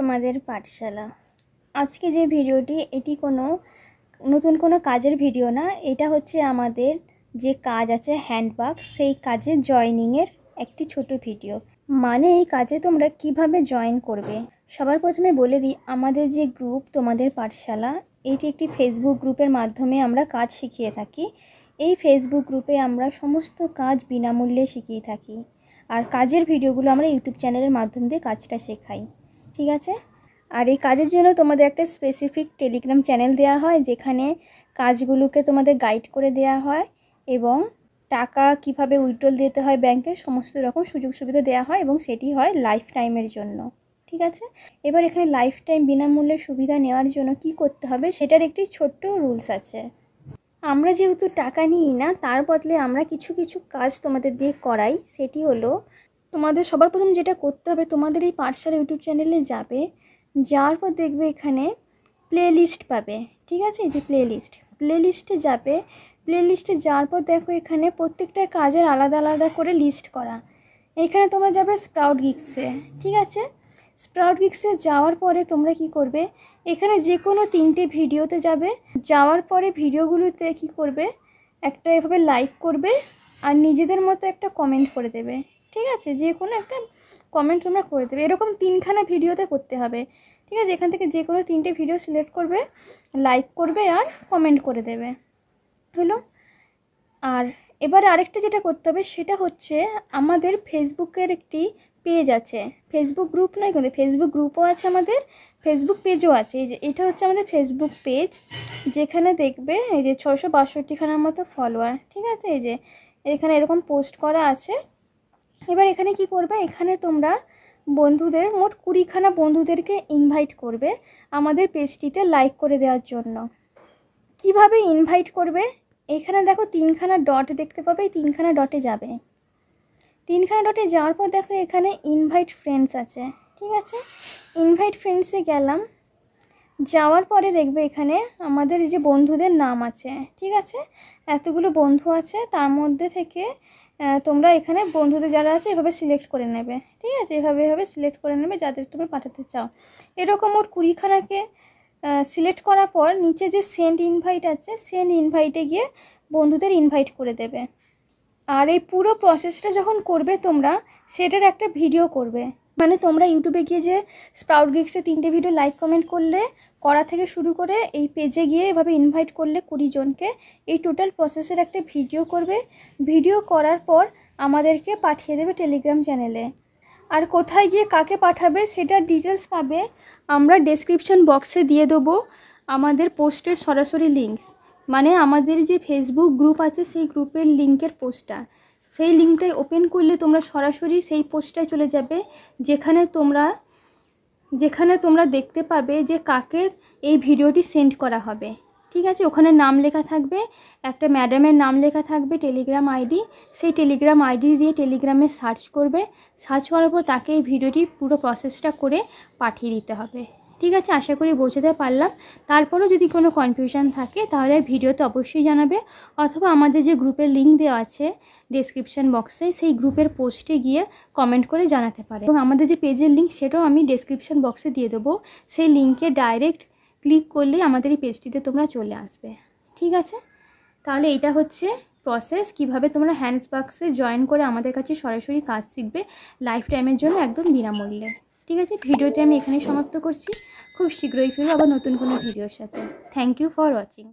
তোমাদের পাঠশালা। আজকে যে ভিডিওটি এটি কোনো নতুন কোনো কাজের ভিডিও না, এটা হচ্ছে আমাদের যে কাজ আছে হ্যান্ডওয়ার্ক, সেই কাজে জয়েনিংয়ের একটি ছোট ভিডিও। মানে এই কাজে তোমরা কিভাবে জয়েন করবে। সবার প্রথমে বলে দিই, আমাদের যে গ্রুপ তোমাদের পাঠশালা, এটি একটি ফেসবুক গ্রুপের মাধ্যমে আমরা কাজ শিখিয়ে থাকি। এই ফেসবুক গ্রুপে আমরা সমস্ত কাজ বিনামূল্যে শিখিয়ে থাকি, আর কাজের ভিডিওগুলো আমরা ইউটিউব চ্যানেলের মাধ্যম দিয়ে কাজটা শেখাই। ঠিক আছে। আর এই কাজের জন্য তোমাদের একটা স্পেসিফিক টেলিগ্রাম চ্যানেল দেওয়া হয়, যেখানে কাজগুলোকে তোমাদের গাইড করে দেওয়া হয় এবং টাকা কিভাবে উইথড্রল দিতে হয় ব্যাংকে, সমস্ত রকম সুযোগ সুবিধা দেওয়া হয় এবং সেটি হয় লাইফ টাইমের জন্য। ঠিক আছে। এবার এখানে লাইফ টাইম বিনামূল্যে সুবিধা নেওয়ার জন্য কি করতে হবে সেটার একটি ছোট্ট রুলস আছে। আমরা যেহেতু টাকা নিই না, তার বদলে আমরা কিছু কিছু কাজ তোমাদের দিয়ে করাই। সেটি হলো, তোমাদের সবার প্রথম যেটা করতে হবে, তোমাদের এই পাঠশালা ইউটিউব চ্যানেলে যাবে, যাওয়ার পর দেখবে এখানে প্লে লিস্ট পাবে। ঠিক আছে। এই যে প্লে লিস্টে যাবে, প্লে লিস্টে যাওয়ার পর দেখো এখানে প্রত্যেকটা কাজের আলাদা আলাদা করে লিস্ট করা। এখানে তোমরা যাবে স্প্রাউট গিগসে। ঠিক আছে। স্প্রাউট গিগসে যাওয়ার পরে তোমরা কি করবে, এখানে যে কোনো 3টে ভিডিওতে যাবে। যাওয়ার পরে ভিডিওগুলোতে কি করবে, একটা এভাবে লাইক করবে আর নিজেদের মতো একটা কমেন্ট করে দেবে। ঠিক আছে। যে কোনো একটা কমেন্ট তোমরা করে দেবে। এরকম 3খানা ভিডিওতে করতে হবে। ঠিক আছে। এখান থেকে যে কোনো 3টে ভিডিও সিলেক্ট করবে, লাইক করবে আর কমেন্ট করে দেবে। হলো। আর এবার আরেকটা যেটা করতে হবে সেটা হচ্ছে, আমাদের ফেসবুকের একটি পেজ আছে। ফেসবুক গ্রুপ নয় কিন্তু, ফেসবুক গ্রুপও আছে, আমাদের ফেসবুক পেজও আছে। এই যে এটা হচ্ছে আমাদের ফেসবুক পেজ, যেখানে দেখবে এই যে 662খানার মতো ফলোয়ার। ঠিক আছে। এই যে এখানে এরকম পোস্ট করা আছে। এবার এখানে কি করবে, এখানে তোমরা বন্ধুদের মোট 20খানা বন্ধুদেরকে ইনভাইট করবে আমাদের পেজটিতে লাইক করে দেওয়ার জন্য। কিভাবে ইনভাইট করবে, এখানে দেখো 3খানা ডট দেখতে পাবে, এই 3খানা ডটে যাবে। 3খানা ডটে যাওয়ার পর দেখো এখানে ইনভাইট ফ্রেন্ডস আছে। ঠিক আছে। ইনভাইট ফ্রেন্ডসে গেলাম, যাওয়ার পরে দেখবে এখানে আমাদের যে বন্ধুদের নাম আছে। ঠিক আছে। এতগুলো বন্ধু আছে, তার মধ্যে থেকে তোমরা এখানে বন্ধুদের যারা আছে এভাবে সিলেক্ট করে নেবে। ঠিক আছে। এভাবে সিলেক্ট করে নেবে যাদের তোমরা পাঠাতে চাও। এরকম ওর 20খানাকে সিলেক্ট করার পর নিচে যে সেন্ড ইনভাইট আছে, সেন্ড ইনভাইটে গিয়ে বন্ধুদের ইনভাইট করে দেবে। আর এই পুরো প্রসেসটা যখন করবে তোমরা, সেটার একটা ভিডিও করবে। মানে তোমরা ইউটিউবে গিয়ে যে স্প্রাউট গিগসে 3টে ভিডিও লাইক কমেন্ট করলে, করা থেকে শুরু করে এই পেজে গিয়ে এভাবে ইনভাইট করলে 20 জনকে, এই টোটাল প্রসেসের একটা ভিডিও করবে। ভিডিও করার পর আমাদেরকে পাঠিয়ে দেবে টেলিগ্রাম চ্যানেলে। আর কোথায় গিয়ে কাকে পাঠাবে সেটার ডিটেলস পাবে আমরা ডেসক্রিপশন বক্সে দিয়ে দেবো আমাদের পোস্টের সরাসরি লিঙ্কস। মানে আমাদের যে ফেসবুক গ্রুপ আছে সেই গ্রুপের লিঙ্কের পোস্টটা, সেই লিঙ্কটাই ওপেন করলে তোমরা সরাসরি সেই পোস্টটায় চলে যাবে, যেখানে তোমরা দেখতে পাবে যে কাকে এই ভিডিওটি সেন্ড করা হবে। ঠিক আছে। ওখানে নাম লেখা থাকবে, একটা ম্যাডামের নাম লেখা থাকবে, টেলিগ্রাম আইডি। সেই টেলিগ্রাম আইডি দিয়ে টেলিগ্রামে সার্চ করবে। সার্চ করার পর তাকে এই ভিডিওটি পুরো প্রসেসটা করে পাঠিয়ে দিতে হবে। ঠিক আছে। আশা করি বোঝাতে পারলাম। তারপরেও যদি কোনো কনফিউশন থাকে তাহলে ভিডিওতে অবশ্যই জানাবে, অথবা আমাদের যে গ্রুপের লিঙ্ক দেওয়া আছে ডেসক্রিপশন বক্সে, সেই গ্রুপের পোস্টে গিয়ে কমেন্ট করে জানাতে পারে। এবং আমাদের যে পেজের লিঙ্ক সেটাও আমি ডেসক্রিপশন বক্সে দিয়ে দেবো। সেই লিঙ্কে ডাইরেক্ট ক্লিক করলে আমাদের এই পেজটিতে তোমরা চলে আসবে। ঠিক আছে। তাহলে এটা হচ্ছে প্রসেস, কিভাবে তোমরা হ্যান্ডওয়ার্কসে জয়েন করে আমাদের কাছে সরাসরি কাজ শিখবে লাইফ টাইমের জন্য একদম বিনামূল্যে। ঠিক আছে। ভিডিওটি আমি এখানেই সমাপ্ত করছি। খুব শীঘ্রই ফিরবো আবার নতুন কোনো ভিডিওর সাথে। Thank you for watching.